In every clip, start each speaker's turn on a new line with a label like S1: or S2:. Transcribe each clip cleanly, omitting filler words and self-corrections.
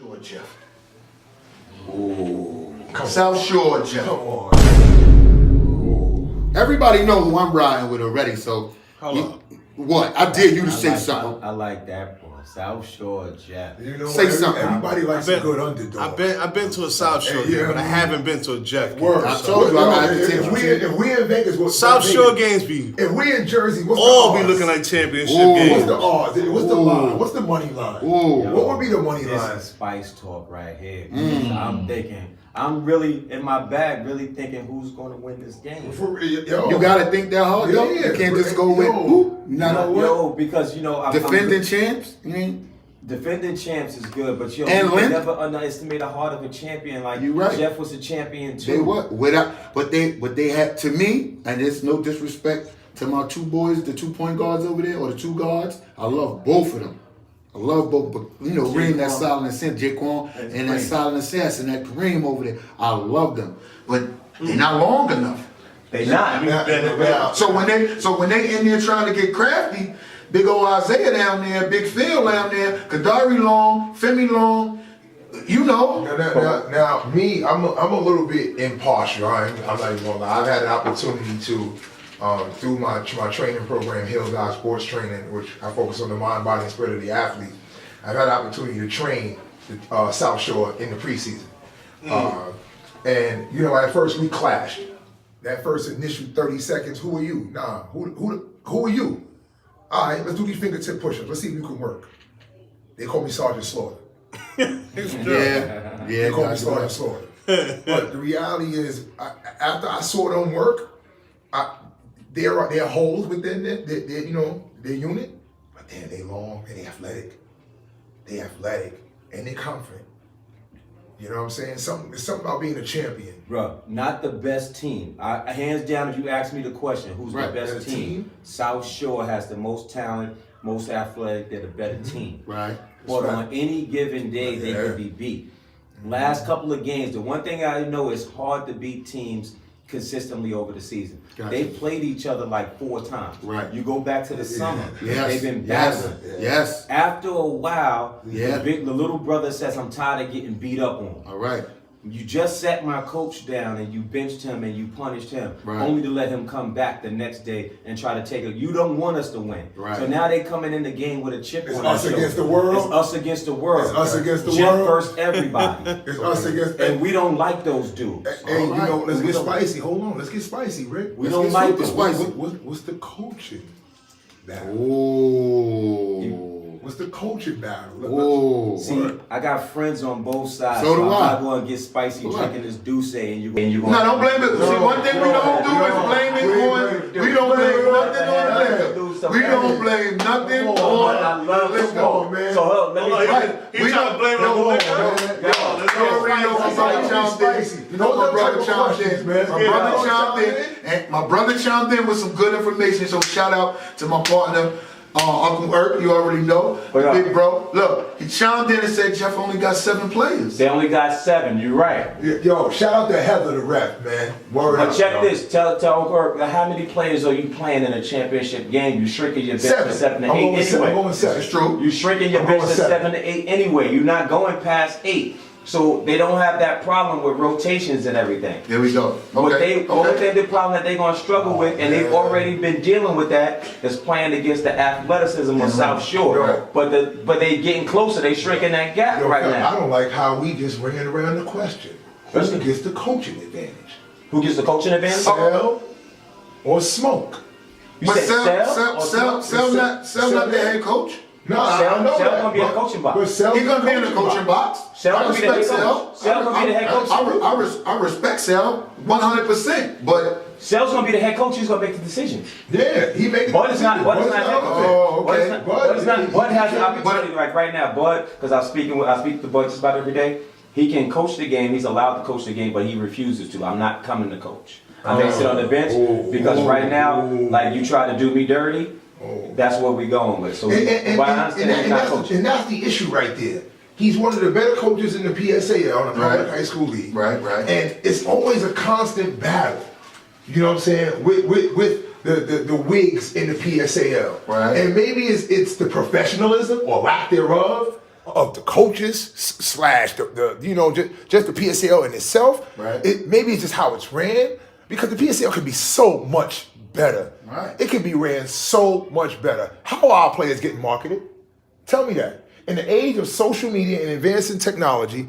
S1: Georgia.
S2: Ooh.
S1: South Shore, Jeff.
S2: Come on.
S1: Everybody know who I'm riding with already, so.
S3: Hold up.
S1: What? I dare you to say something.
S2: I like that one. South Shore Jeff.
S4: You know,
S1: Say something.
S4: Everybody likes a good underdog.
S3: I've been to a South Shore game, but I haven't been to a Jeff game.
S4: Word.
S1: I told you I got to take
S4: If we in Vegas,
S3: South Shore games be
S4: If we in Jersey, what's
S3: all
S4: the
S3: be
S4: odds?
S3: looking like championship
S1: Ooh.
S3: games.
S4: What's the odds? What's the line? What's the money line?
S1: Ooh.
S4: What would be the money
S2: This
S4: line?
S2: is spice talk right here. I'm really in my bag, really thinking who's going to win this game.
S1: You got to think that hard, yo.
S4: Yeah,
S1: You can't just go with who?
S2: Because I'm
S1: Defending champs? You mean?
S2: defending champs is good, but you
S1: And
S2: can
S1: length?
S2: never underestimate the heart of a champion. Like
S1: You right.
S2: Jeff was a champion too.
S1: They what? But they had, to me, and there's no disrespect to my two boys, the 2 point guards over there, or the two guards. I love both of them. I love both, but Reem, that solid sense, Jaquan, and that solid sense, and that Kareem over there. I love them, but they're not long enough.
S2: They not.
S1: So when they in there trying to get crafty, big old Isaiah down there, Big Phil down there, Kadari long, Femi long,
S4: Now, me, I'm a little bit impartial. I'm not even gonna lie. I've had an opportunity to, through my training program, Hill God Sports Training, which I focus on the mind, body, and spirit of the athlete. I've had an opportunity to train the South Shore in the preseason. And at first we clashed. That first initial 30 seconds, who are you? Nah, who are you? All right, let's do these fingertip push-ups. Let's see if you can work. They call me Sergeant Slaughter. They call me Sergeant Slaughter. But the reality is, after I saw them work, there are holes within their unit, but then they long and they athletic. They athletic and they confident. You know what I'm saying? It's something about being a champion.
S2: Bro, not the best team. Hands down, if you ask me the question, who's the best team? South Shore has the most talent, most athletic, they're the better team.
S1: Right.
S2: But on any given day, they can be beat. Last couple of games, the one thing I know is hard to beat teams consistently over the season.
S1: Gotcha.
S2: They played each other like 4 times.
S1: Right.
S2: You go back to the summer,
S1: Yes.
S2: they've been battling.
S1: Yes.
S2: After a while,
S1: Yeah.
S2: the little brother says, I'm tired of getting beat up on.
S1: All right.
S2: You just sat my coach down and you benched him and you punished him,
S1: Right.
S2: only to let him come back the next day and try to take it. You don't want us to win.
S1: Right.
S2: So now they coming in the game with a chip
S4: It's
S2: on
S4: us
S2: their
S4: against
S2: shoulder.
S4: the world.
S2: It's us against the world.
S4: It's us against the
S2: Jeff
S4: world.
S2: versus everybody.
S4: It's us against.
S2: And we don't like those dudes.
S4: And
S1: All right.
S4: let's get spicy. Hold on, let's get spicy, Rick.
S2: We
S4: Let's
S2: don't
S4: get
S2: like
S4: super
S2: this.
S4: spicy. What's the coaching battle?
S1: Ooh.
S4: What's the coaching battle?
S1: Ooh.
S2: See, I got friends on both sides.
S1: So do
S2: I'm
S1: I.
S2: not going to get spicy drinking this Douce and you going.
S1: No, don't blame it. See, one thing we don't do is blame it on. We don't blame nothing on liquor. We don't blame nothing
S2: I
S1: on
S2: love this
S1: liquor.
S4: on, man.
S2: So let me
S3: He trying to blame it on liquor.
S1: You already know my brother chimed in. You know my brother chimed in. My brother chimed in with some good information. So shout out to my partner, Uncle Irk. You already know, big bro. Look, he chimed in and said Jeff only got 7 players.
S2: They only got 7. You're right.
S4: Yo, shout out to Heather the ref, man. Word
S2: But
S4: up,
S2: check
S4: yo.
S2: this. Tell Uncle Irk, how many players are you playing in a championship game? You shrinking your bench to 7 to 8
S4: I'm
S2: anyway.
S4: going 7.
S1: It's true.
S2: You shrinking your
S4: I'm
S2: bench
S4: going
S2: to
S4: 7.
S2: 7 to 8 anyway. You're not going past 8. So they don't have that problem with rotations and everything.
S1: There we go.
S2: The problem that they're going to struggle with, and they've already been dealing with that, is playing against the athleticism of South Shore.
S4: Right.
S2: But they getting closer. They shrinking that gap right
S4: I
S2: now.
S4: don't like how we just ringing around the question. Who gets the coaching advantage?
S2: Who gets the coaching advantage?
S4: Sell or smoke?
S2: You
S1: But
S2: said
S1: Sell not the head coach.
S4: No, I know
S2: Sell
S4: that.
S2: gonna be in the coaching box.
S4: But Sell
S1: He's gonna be in the coaching box.
S2: Sell
S1: I
S2: gonna be the head
S1: respect Sell.
S2: coach. Sell gonna be the head coach.
S1: I respect Sell 100%, but
S2: Sell's gonna be the head coach. He's gonna make the decisions.
S4: Yeah, he made.
S2: Bud is not. Bud is not head coach.
S1: Oh, okay.
S2: Bud has the opportunity. Like right now, Bud, because I speak to Bud just about every day. He can coach the game. He's allowed to coach the game, but he refuses to. I'm not coming to coach. I may sit on the bench because right now, like you try to do me dirty. That's what we're going with. So,
S4: And that's the issue right there. He's one of the better coaches in the PSAL, the Public High School League.
S1: Right.
S4: And it's always a constant battle. You know what I'm saying? With the wigs in the PSAL.
S1: Right.
S4: And maybe it's the professionalism or lack thereof
S5: of the coaches slash the you know just the PSAL in itself.
S1: Right.
S5: Maybe it's just how it's ran, because the PSAL can be so much better.
S1: Right.
S5: It can be ran so much better. How are our players getting marketed? Tell me that. In the age of social media and advancing technology,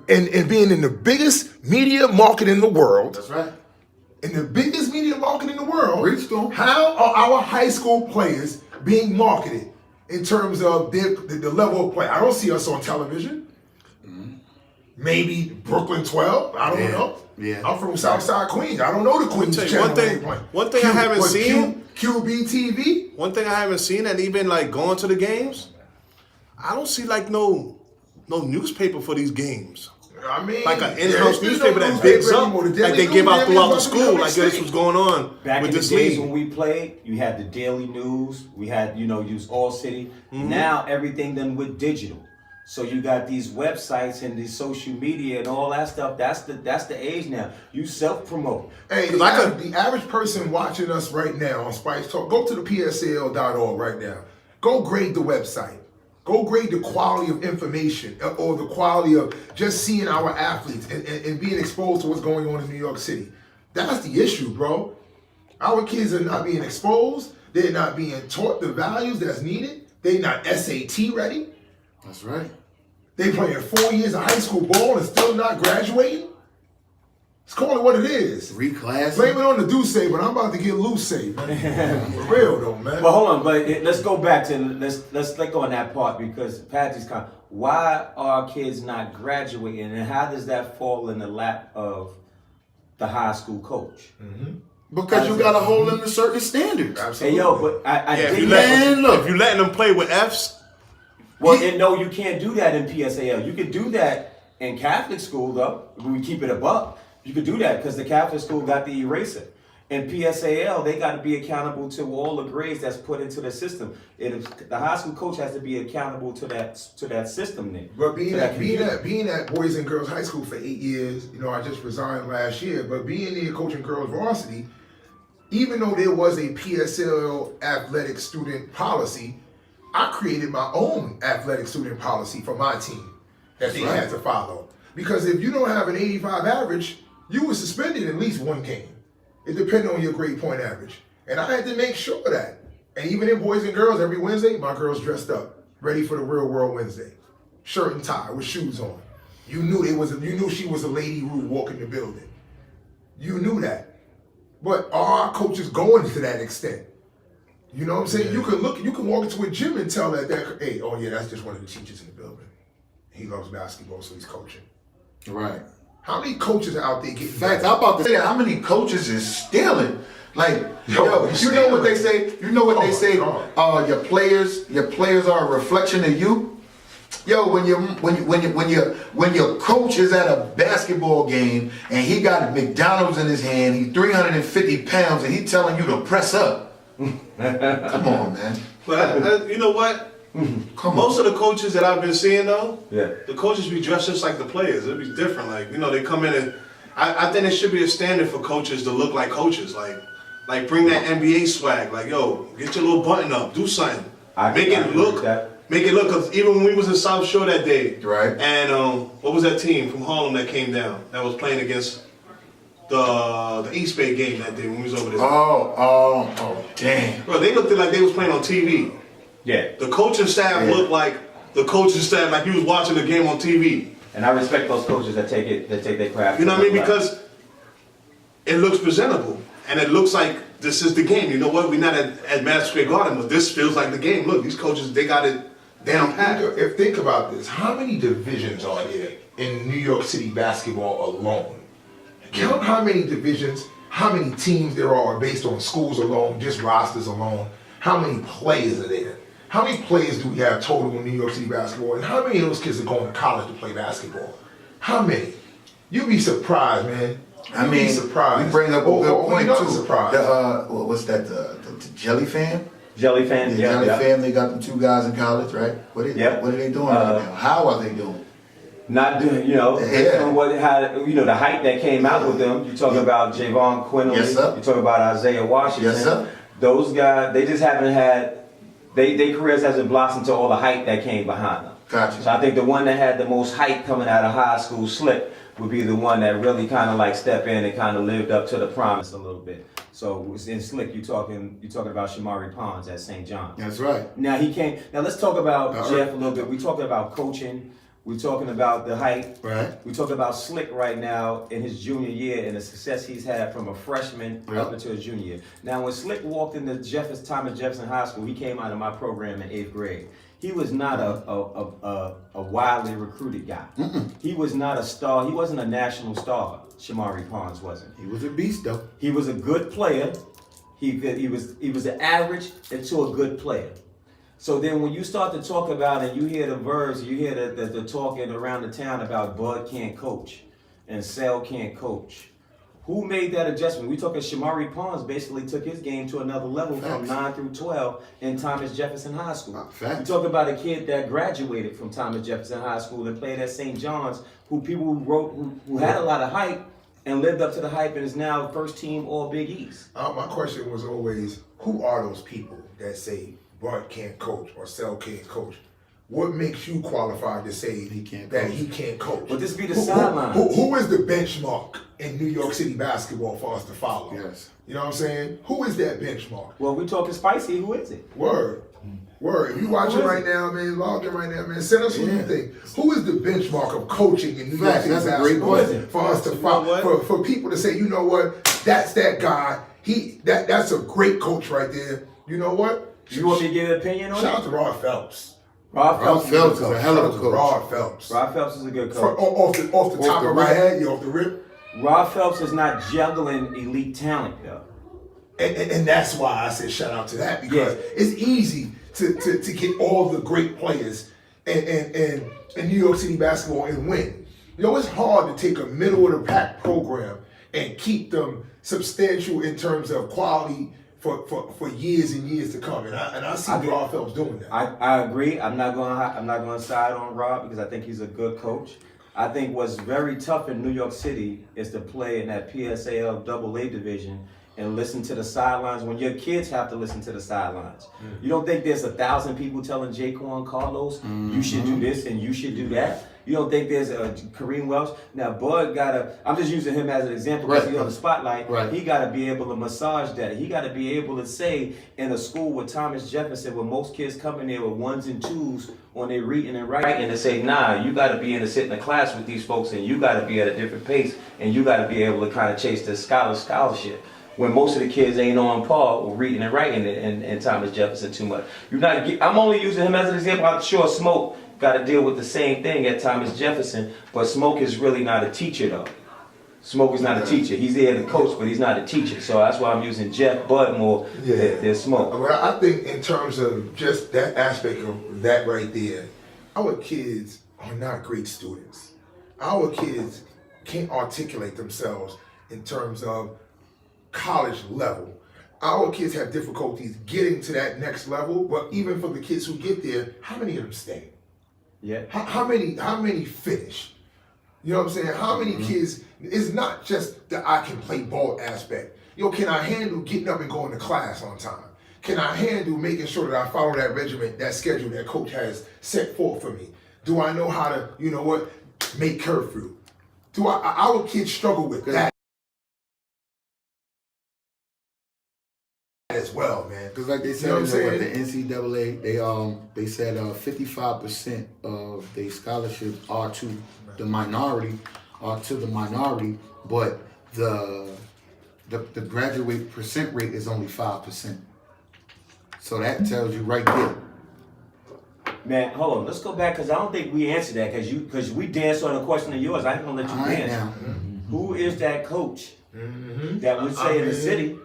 S5: and being in the biggest media market in the world.
S1: That's right.
S5: In the biggest media market in the world,
S1: Reach them.
S5: how are our high school players being marketed in terms of the level of play? I don't see us on television. Maybe Brooklyn 12. I don't know.
S1: Yeah.
S5: I'm from Southside Queens. I don't know the Queens
S3: tell you
S5: channel.
S3: one thing I haven't seen.
S5: QB TV.
S3: One thing I haven't seen, and even like going to the games, I don't see like no newspaper for these games.
S5: I mean,
S3: Like an in-house
S5: there's
S3: newspaper
S5: no
S3: that bigs
S5: newspaper
S3: up,
S5: anymore. The
S3: like
S5: Daily
S3: they give
S5: News,
S3: out throughout the
S5: man,
S3: school. Like, yo, this
S5: extinct.
S3: was going on
S2: Back
S3: with
S2: in the
S3: this
S2: days
S3: league.
S2: when we played, you had the Daily News. We had, use All City.
S3: Mm-hmm.
S2: Now everything done with digital. So you got these websites and these social media and all that stuff. That's the age now. You self-promote.
S5: Hey, the average person watching us right now on Spice Talk, go to the PSAL.org right now. Go grade the website. Go grade the quality of information or the quality of just seeing our athletes and being exposed to what's going on in New York City. That's the issue, bro. Our kids are not being exposed. They're not being taught the values that's needed. They're not SAT ready.
S1: That's right.
S5: They playing 4 years of high school ball and still not graduating. Let's call it what it is.
S1: Reclass.
S5: Blame it on the Duce, but I'm about to get loose, man. For real though, man.
S2: But hold on, let's go back to let's click on that part, because Patsy's kind. Why are kids not graduating, and how does that fall in the lap of the high school coach?
S1: Because you gotta hold them to certain standards.
S5: Absolutely.
S2: Hey yo, but I
S3: Yeah, if
S2: think
S3: if you letting them play with Fs,
S2: well, and no, you can't do that in PSAL. You could do that in Catholic school, though. We keep it above. You could do that because the Catholic school got the eraser. In PSAL, they got to be accountable to all the grades that's put into the system. The high school coach has to be accountable to that system then.
S5: But being at Boys and Girls High School for 8 years, I just resigned last year. But being there coaching girls varsity, even though there was a PSAL athletic student policy, I created my own athletic student policy for my team that they had to follow. Because if you don't have an 85 average, you were suspended at least one game. It depended on your grade point average. And I had to make sure of that. And even in Boys and Girls, every Wednesday, my girls dressed up, ready for the real world Wednesday. Shirt and tie with shoes on. You knew she was a lady Rue walking the building. You knew that. But are our coaches going to that extent? You know what I'm saying? Yeah. You can walk into a gym and tell that hey, oh yeah, that's just one of the teachers in the building. He loves basketball, so he's coaching.
S1: Right.
S5: How many coaches are out there getting
S1: Facts. I'm about to say that. How many coaches is stealing? Like, yo, you know what they say? You know what they say? Your players are a reflection of you. Yo, when your coach is at a basketball game and he got a McDonald's in his hand, he's 350 pounds, and he telling you to press up. Come on, man.
S3: But you know what? Most of the coaches that I've been seeing though, the coaches be dressed just like the players. It'd be different. Like, they come in and I think there should be a standard for coaches to look like coaches. Like bring that NBA swag. Like, yo, get your little button up, do something. Make it look, because even when we was in South Shore that day,
S1: right?
S3: And what was that team from Harlem that came down that was playing against the East Bay game that day when we was over there?
S1: Oh, damn.
S3: Bro, they looked like they was playing on TV.
S2: Yeah.
S3: The coaching staff looked like the coaching staff, like you was watching the game on TV.
S2: And I respect those coaches that take their craft.
S3: You know what I mean? Because it looks presentable. And it looks like this is the game. You know what? We're not at Madison Square Garden, but this feels like the game. Look, these coaches, they got it down pat.
S5: Think about this. How many divisions are there in New York City basketball alone? Count how many divisions, how many teams there are based on schools alone, just rosters alone. How many players are there? How many players do we have total in New York City basketball? And how many of those kids are going to college to play basketball? How many? You'd be surprised, man.
S1: I mean,
S5: surprised.
S1: You bring up a good point too.
S5: Surprised.
S1: What's that? The Jelly Fam?
S2: Jelly Fam.
S1: The Jelly Fam. They got them two guys in college, right? What are they doing right now? How are they doing?
S2: Not doing, based on the hype that came out with them. You talking about Javon Quinley.
S1: Yes, sir.
S2: You talking about Isaiah Washington.
S1: Yes, sir.
S2: Those guys, they just haven't had. Their careers hasn't blossomed to all the hype that came behind them.
S1: Gotcha.
S2: So I think the one that had the most hype coming out of high school, Slick, would be the one that really kind of like step in and kind of lived up to the promise a little bit. So in Slick, you're talking about Shamari Pons at St. John's.
S1: That's right.
S2: Now let's talk about Jeff a little bit. We're talking about coaching. We're talking about the hype.
S1: Right.
S2: We're talking about Slick right now in his junior year and the success he's had from a freshman up until his junior year. Now, when Slick walked into Thomas Jefferson High School, he came out of my program in 8th grade. He was not a widely recruited guy. He was not a star. He wasn't a national star. Shamari Pons wasn't.
S1: He was a beast, though.
S2: He was a good player. He was an average to a good player. So then when you start to talk about and you hear the verbs, you hear the talking around the town about Bud can't coach and Sal can't coach. Who made that adjustment? We talking Shamari Pons basically took his game to another level from 9 through 12 in Thomas Jefferson High School. You talk about a kid that graduated from Thomas Jefferson High School and played at St. John's, who had a lot of hype and lived up to the hype and is now first team All Big East.
S5: My question was always, who are those people that say Bud can't coach or Sal can't coach? What makes you qualified to say he can't coach?
S2: But this be the sidelines.
S5: Who is the benchmark in New York City basketball for us to follow?
S1: Yes.
S5: You know what I'm saying? Who is that benchmark?
S2: Well, we talking spicy. Who is it?
S5: Word. If you watching right now, man, log in right now, man, send us what you think. Who is the benchmark of coaching in New York City
S1: That's
S5: basketball
S1: a great question.
S5: for us to follow? For people to say, you know what, that's that guy. That's a great coach right there. You know what?
S2: You want me to give an opinion on it?
S5: Shout out to Rod Phelps.
S2: Rod Phelps
S1: is a hell of a coach.
S5: Rod Phelps.
S2: Rod Phelps is a good coach.
S5: Off the top of my head, off the rip.
S2: Rod Phelps is not juggling elite talent though.
S5: And that's why I said shout out to that, because it's easy to get all the great players in New York City basketball and win. You know, it's hard to take a middle of the pack program and keep them substantial in terms of quality for years and years to come, and I see Rod Phelps doing that.
S2: I agree. I'm not going to side on Rob because I think he's a good coach. I think what's very tough in New York City is to play in that PSAL AA division and listen to the sidelines when your kids have to listen to the sidelines. You don't think there's 1,000 people telling Jaquan Carlos, you should do this and you should do that? You don't think there's a Kareem Welch? Now, Bud I'm just using him as an example because he's on the spotlight.
S1: Right.
S2: He got to be able to massage that. He got to be able to say in a school with Thomas Jefferson, where most kids come in there with 1s and 2s on their reading and writing, and say, nah, you got to be in to sit in a class with these folks, and you got to be at a different pace, and you got to be able to kind of chase the scholarship. When most of the kids ain't on par with reading and writing and Thomas Jefferson too much. I'm only using him as an example. I'm sure Smoke got to deal with the same thing at Thomas Jefferson, but Smoke is really not a teacher though. Smoke is not a teacher. He's there to coach, but he's not a teacher. So that's why I'm using Jeff Bud more than Smoke.
S5: Well, I think in terms of just that aspect of that right there, our kids are not great students. Our kids can't articulate themselves in terms of college level. Our kids have difficulties getting to that next level, but even for the kids who get there, how many of them stay?
S2: Yeah.
S5: How many finish? You know what I'm saying? How many kids, it's not just the I can play ball aspect. Can I handle getting up and going to class on time? Can I handle making sure that I follow that regiment, that schedule that coach has set forth for me? Do I know how to, make curfew? Our kids struggle with that as well, man.
S1: Because like they said, with the NCAA, they said 55% of their scholarships are to the minority, but the graduate percent rate is only 5%. So that tells you right there.
S2: Man, hold on. Let's go back because I don't think we answered that because we danced on a question of yours. I ain't gonna let you dance. Who is that coach that would say in the city?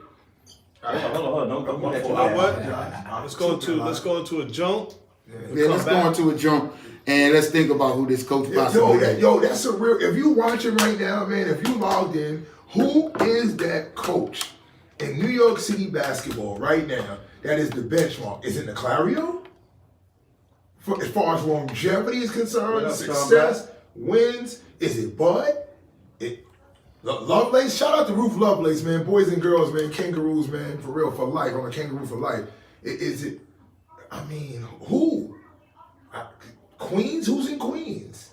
S2: Hold on. Don't go that
S3: Let's go into a jump.
S1: Let's go into a jump and let's think about who this coach possibly is.
S5: That's a real. If you watching right now, man, if you logged in, who is that coach in New York City basketball right now that is the benchmark? Is it Clario? As far as longevity is concerned, success, wins, is it Bud? Lovelace, shout out to Ruth Lovelace, man. Boys and girls, man. Kangaroos, man. For real, for life. On a kangaroo for life. Is it, who? Queens? Who's in Queens?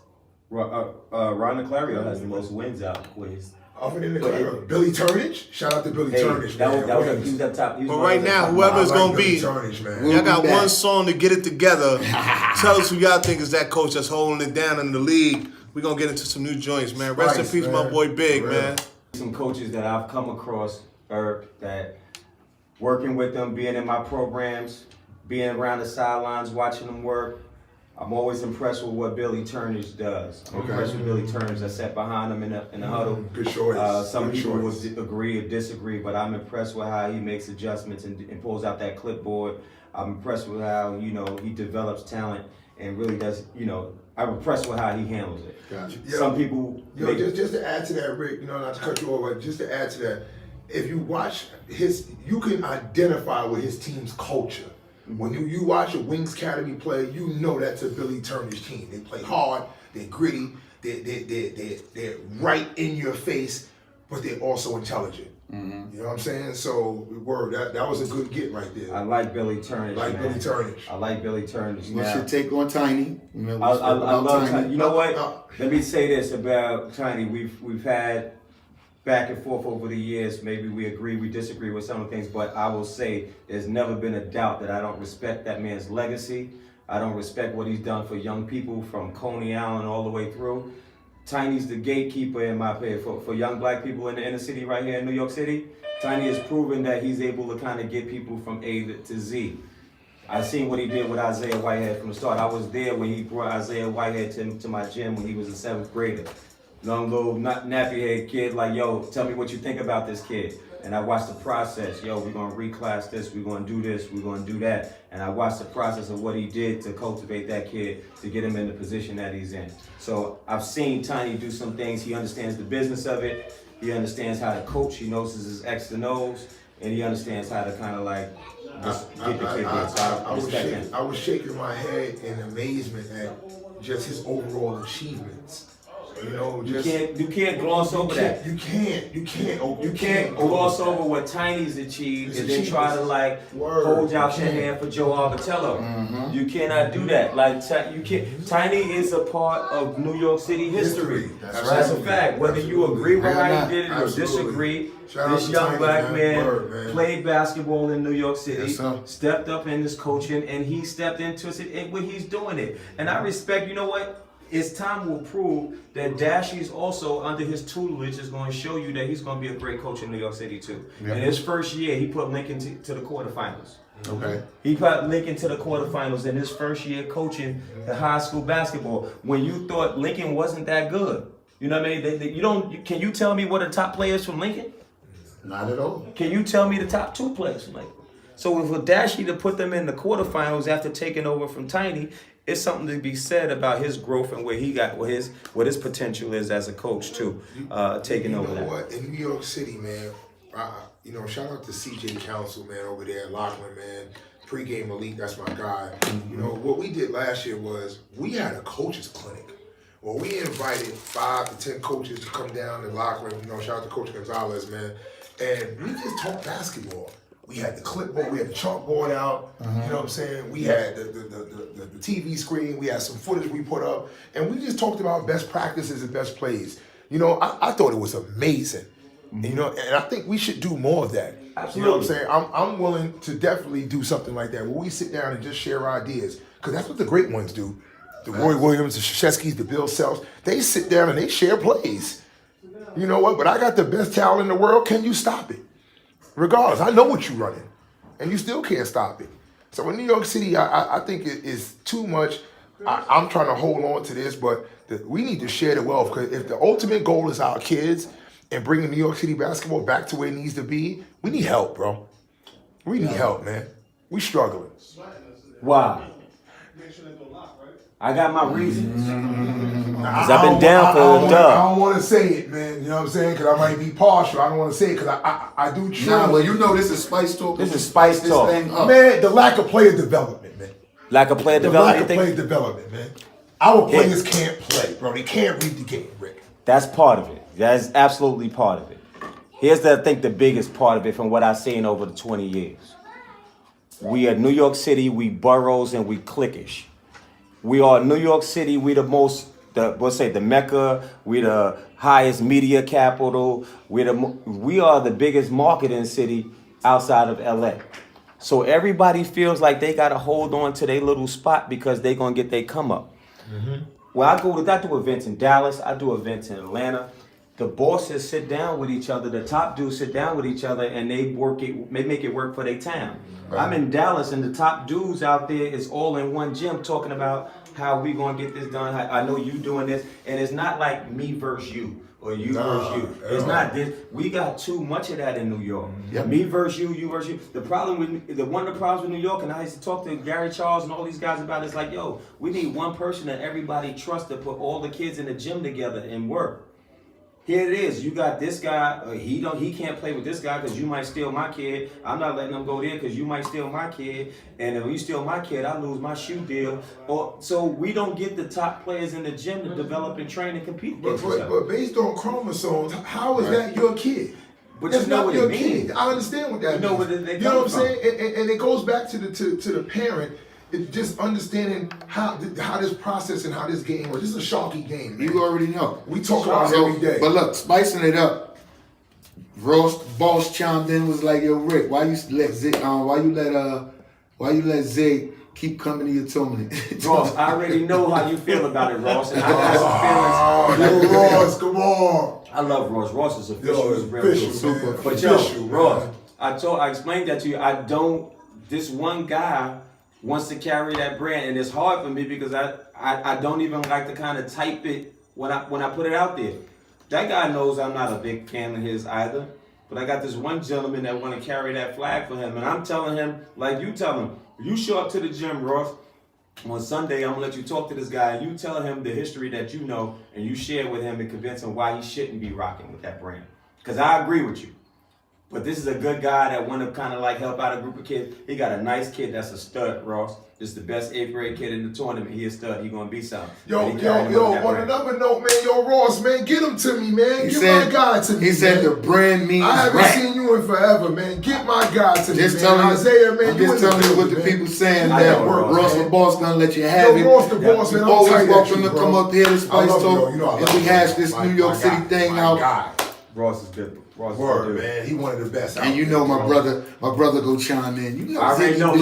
S2: Ron Clario has the most wins out in Queens.
S5: Other than Billy Turnage? Shout out to Billy Turnage, man.
S2: He was up top.
S3: But right now, whoever it's gonna be, y'all got one song to get it together. Tell us who y'all think is that coach that's holding it down in the league. We're gonna get into some new joints, man. Rest in peace, my boy Big, man.
S2: Some coaches that I've come across, that working with them, being in my programs, being around the sidelines, watching them work, I'm always impressed with what Billy Turnage does. I'm impressed with Billy Turnage. I sat behind him in the huddle.
S5: Good choice.
S2: Some people would agree or disagree, but I'm impressed with how he makes adjustments and pulls out that clipboard. I'm impressed with how, he develops talent and really does, I'm impressed with how he handles it.
S1: Gotcha.
S2: Some people...
S5: just to add to that, Rick, not to cut you off, but just to add to that, if you watch you can identify with his team's culture. When you watch a Wings Academy play, you know that's a Billy Turnage team. They play hard, they're gritty, they're right in your face, but they're also intelligent. You know what I'm saying? So, that was a good get right there.
S2: I like Billy Turnage.
S5: I like Billy Turnage.
S1: What's your take on Tiny?
S2: I love Tiny. You know what? Let me say this about Tiny. We've had back and forth over the years. Maybe we agree, we disagree with some of the things, but I will say there's never been a doubt that I don't respect that man's legacy. I don't respect what he's done for young people from Coney Island all the way through. Tiny's the gatekeeper, in my opinion, for young black people in the inner city right here in New York City. Tiny has proven that he's able to kind of get people from A to Z. I've seen what he did with Isaiah Whitehead from the start. I was there when he brought Isaiah Whitehead to my gym when he was a 7th grader. Young little nappy head kid, like, yo, tell me what you think about this kid. And I watched the process. Yo, we're gonna reclass this, we're gonna do this, we're gonna do that. And I watched the process of what he did to cultivate that kid to get him in the position that he's in. So I've seen Tiny do some things. He understands the business of it. He understands how to coach. He knows his X and O's, and he understands how to kind of like just get the kid in. So I respect him.
S5: I was shaking my head in amazement at just his overall achievements.
S2: You can't gloss over that.
S5: You can't
S2: gloss over what Tiny's achieved and then try to hold out your hand for Joe Arbitello. You cannot do that. You can't. Tiny is a part of New York City history. That's a fact. Whether you agree with how he did it or disagree, this young black man played basketball in New York City, stepped up in his coaching, and he stepped into it when he's doing it. And I respect. You know what? It's time will prove that Dashy's also under his tutelage is going to show you that he's going to be a great coach in New York City too. In his first year, he put Lincoln to the quarterfinals.
S1: Okay.
S2: He put Lincoln to the quarterfinals in his first year coaching the high school basketball. When you thought Lincoln wasn't that good, you know what I mean? Can you tell me what are the top players from Lincoln?
S1: Not at all.
S2: Can you tell me the top 2 players from Lincoln? So for Dashy to put them in the quarterfinals after taking over from Tiny, it's something to be said about his growth and where he got what his potential is as a coach too, taking over that.
S5: You know what? In New York City, man, shout out to CJ Council, man, over there at Lachlan, man. Pre-game elite, that's my guy. What we did last year was we had a coaches clinic. Well, we invited 5 to 10 coaches to come down to Lachlan. Shout out to Coach Gonzalez, man. And we just talked basketball. We had the clipboard, we had the chalkboard out, you know what I'm saying? We had the TV screen, we had some footage we put up, and we just talked about best practices and best plays. I thought it was amazing. And I think we should do more of that.
S2: Absolutely.
S5: You know what I'm saying? I'm willing to definitely do something like that, where we sit down and just share ideas, because that's what the great ones do. The Roy Williams, the Krzyzewskis, the Bill Selfs, they sit down and they share plays. You know what? But I got the best talent in the world. Can you stop it? Regardless, I know what you're running, and you still can't stop it. So in New York City, I think it is too much. I'm trying to hold on to this, but we need to share the wealth, because if the ultimate goal is our kids and bringing New York City basketball back to where it needs to be, we need help, bro. We need help, man. We struggling.
S2: Wow. I got my reasons. Because I've been down for a dub.
S5: I don't want to say it, man. You know what I'm saying? Because I might be partial. I don't want to say it because I do try.
S1: Nah, well, this is Spice Talk.
S2: This is Spice Talk.
S5: Man, the lack of player development, man.
S2: Lack of player development?
S5: Player development, man. Our players can't play, bro. They can't read the game, Rick.
S2: That's part of it. That's absolutely part of it. Here's, I think, the biggest part of it from what I've seen over the 20 years. We are New York City, we boroughs, and we cliquish. We are New York City. We the most, the Mecca. We the highest media capital. We are the biggest marketing city outside of LA. So everybody feels like they got to hold on to their little spot because they going to get their come up. Well, I do events in Dallas. I do events in Atlanta. The bosses sit down with each other. The top dudes sit down with each other, and they make it work for their town. Right. I'm in Dallas, and the top dudes out there is all in one gym talking about how we gonna get this done. I know you doing this, and it's not like me versus you or you versus you. It's not this. We got too much of that in New York. Yep. Me versus you, you versus you. One of the problems with New York, and I used to talk to Gary Charles and all these guys about it, it's like, yo, we need one person that everybody trusts to put all the kids in the gym together and work. Here it is. You got this guy. He can't play with this guy because you might steal my kid. I'm not letting him go there because you might steal my kid. And if you steal my kid, I lose my shoe deal. So we don't get the top players in the gym to develop and train and compete against each other.
S5: But based on chromosomes, how is that your kid?
S2: But
S5: that's
S2: you know
S5: not
S2: what
S5: your
S2: it means.
S5: kid. I understand what that means.
S2: You know what I'm
S5: saying? And it goes back to the parent. It's just understanding how this process and how this game works. This is a Sharky game, man.
S1: You already know.
S5: We talk about it every day.
S1: But look, spicing it up. Ross boss chimed in, was like, "Yo, Rick, why you let Zay keep coming to your tournament?"
S2: Ross, I already know how you feel about it, Ross, and I got some feelings.
S5: Yo, Ross, come on.
S2: I love Ross. Ross is official. He's real
S5: official,
S2: super.
S5: Man.
S2: But
S5: Official,
S2: yo, Ross, I explained that to you. This one guy wants to carry that brand, and it's hard for me because I don't even like to kind of type it when I put it out there. That guy knows I'm not a big fan of his either, but I got this one gentleman that want to carry that flag for him, and I'm telling him, like you tell him, you show up to the gym, Ross, on Sunday, I'm gonna let you talk to this guy, and you tell him the history that you know, and you share with him and convince him why he shouldn't be rocking with that brand. Because I agree with you. But this is a good guy that want to kind of like help out a group of kids. He got a nice kid that's a stud, Ross. This is the best 8th grade kid in the tournament. He a stud. He gonna be something.
S5: Yo, on another note, man, yo, Ross, man, get him to me, man. Get my guy to me.
S1: He said
S5: man.
S1: the brand means
S5: I haven't
S1: right.
S5: seen you in forever, man. Get my guy to
S1: Just
S5: me,
S1: tell
S5: man.
S1: me,
S5: Isaiah, man,
S1: I'm just telling you what the people saying that Ross the boss gonna let you have it.
S5: Ross the boss, man. I'm
S1: always
S5: tight
S1: welcome
S5: at you,
S1: to come
S5: bro.
S1: up here to Spice Talk, and we hash this
S4: my
S1: New York City
S4: guy,
S1: thing
S4: my
S1: out.
S4: guy.
S2: Ross is good. Ross
S4: Word,
S2: is good.
S4: man. He one of the best.
S1: And you know my brother go chime in. You know
S2: I already
S1: Zay
S2: know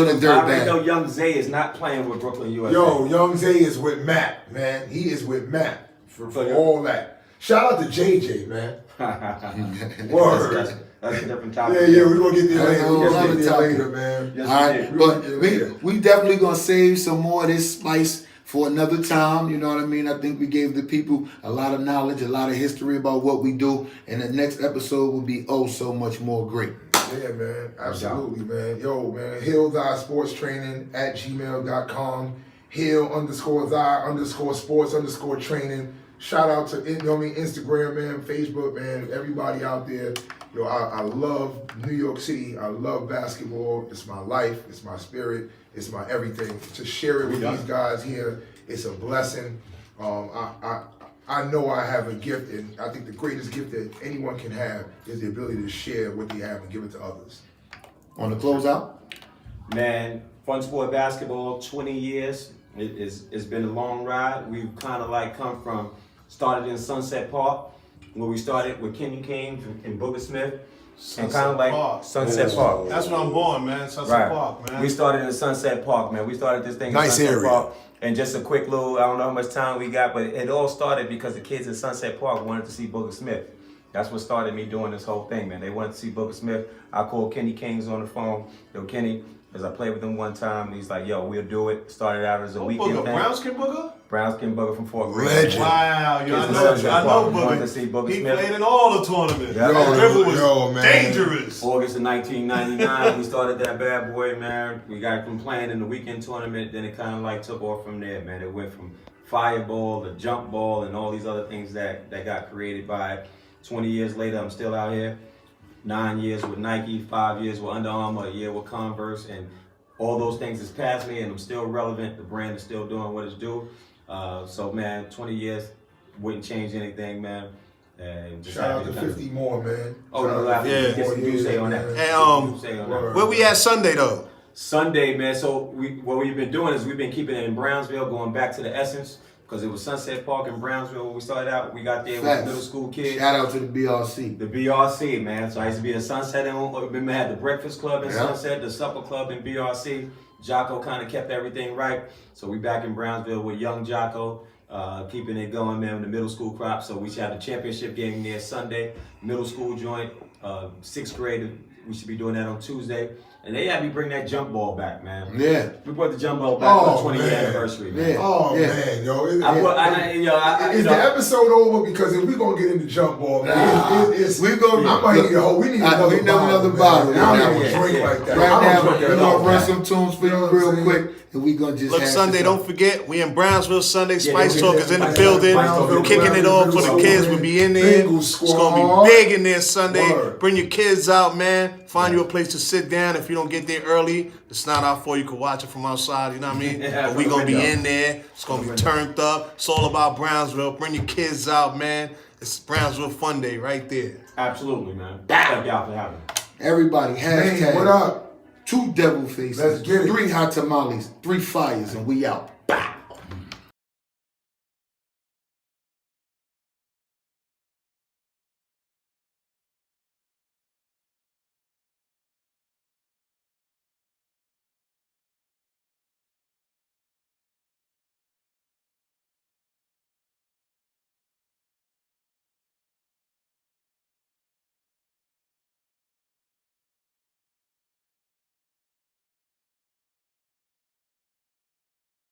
S2: Young Zay is not playing with Brooklyn USA.
S4: Yo, Young Zay is with Matt, man. He is with Matt for all that. Shout out to JJ, man. Word.
S2: That's a different topic.
S4: Yeah, we're gonna get there later.
S1: We're
S4: We're
S1: gonna
S4: gonna
S1: get
S4: get
S1: there
S4: later, man.
S2: Yes,
S1: all right, but we definitely gonna save some more of this spice for another time. You know what I mean? I think we gave the people a lot of knowledge, a lot of history about what we do, and the next episode will be so much more great.
S5: Yeah, man. Absolutely, man. Yo, man. Hill.sportstraining @gmail.com. Hill_thy_sports_training. Shout out to Instagram, man, Facebook, man, everybody out there. Yo, I love New York City. I love basketball. It's my life. It's my spirit. It's my everything. To share it with these guys here, it's a blessing. I know I have a gift, and I think the greatest gift that anyone can have is the ability to share what they have and give it to others.
S1: On the closeout?
S2: Man, FunSportBasketball, 20 years. It's been a long ride. We've kind of like started in Sunset Park, where we started with Kenny King and Booger Smith.
S3: Sunset Park.
S2: Sunset Park.
S3: That's where I'm born, man. Sunset Park, man.
S2: We started in Sunset Park, man. We started this thing
S4: Nice
S2: in Sunset
S4: area.
S2: Park. And just a quick little, I don't know how much time we got, but it all started because the kids in Sunset Park wanted to see Booger Smith. That's what started me doing this whole thing, man. They wanted to see Booger Smith. I called Kenny Kings on the phone. Yo, Kenny, as I played with him one time, he's like, yo, we'll do it. Started out as a weekend
S3: Booger,
S2: thing.
S3: Brownskin Booger?
S2: Brownskin Booger from Fort Greene.
S4: Legend.
S3: Wow, yo, I know Booger. He played in all the tournaments.
S2: Yeah.
S3: That dribble was
S4: man.
S3: dangerous.
S2: August of 1999, we started that bad boy, man. We got from playing in the weekend tournament, then it kind of like took off from there, man. It went from fireball to jump ball and all these other things that got created by it. 20 years later, I'm still out here. 9 years with Nike, 5 years with Under Armour, a year with Converse, and all those things has passed me, and I'm still relevant. The brand is still doing what it's due. So, man, 20 years wouldn't change anything, man. And just
S5: Shout out to 50 more, man.
S2: Oh, no,
S3: Yeah.
S2: yes, you do say on that.
S3: And where we at Sunday though?
S2: Sunday, man. So what we've been doing is we've been keeping it in Brownsville, going back to the essence, because it was Sunset Park in Brownsville when we started out. We got there with middle school kids.
S1: Shout out to the BRC.
S2: The BRC, man. So I used to be in Sunset, and remember I had the breakfast club in Sunset, the supper club in BRC. Jocko kind of kept everything right. So we back in Brownsville with young Jocko, keeping it going, man, with the middle school crop. So we should have the championship game there Sunday, middle school joint, 6th grade. We should be doing that on Tuesday. And they had me bring that jump ball back, man.
S1: Yeah.
S2: We brought the jump ball back for the 20th anniversary, man.
S1: Yeah.
S5: Oh
S1: Yeah.
S5: man, yo,
S2: Is
S5: the episode over? Because if we gonna get into jump ball, man,
S1: we gonna.
S5: I might need a whole. We need another bottle.
S1: Man.
S5: I don't even drink like that.
S1: Right now,
S5: drink
S1: we're gonna run some tunes for you real quick, and we gonna just
S3: Look,
S1: have
S3: Sunday,
S1: some-
S3: don't forget, we in Brownsville Sunday.
S2: Yeah,
S3: Spice
S2: we
S3: Talk
S2: did.
S3: is in the
S2: Spice
S3: building.
S2: Talk.
S3: We're kicking it off for the kids. We'll be in there. It's gonna be big in there Sunday.
S5: Word.
S3: Bring your kids out, man. Find you a place to sit down. If you don't get there early, it's not our fault. You can watch it from outside, you know what I mean?
S2: Yeah,
S3: But we gonna be
S2: window.
S3: in there. It's gonna be turned up. It's all about Brownsville. Bring your kids out, man. It's Brownsville Fun Day right there.
S2: Absolutely, man. Thank y'all for having me.
S1: Everybody, hashtag.
S5: Hey, what up?
S1: 2 devil faces.
S5: Let's get it.
S1: 3 hot tamales, 3 fires, and we out. Bah.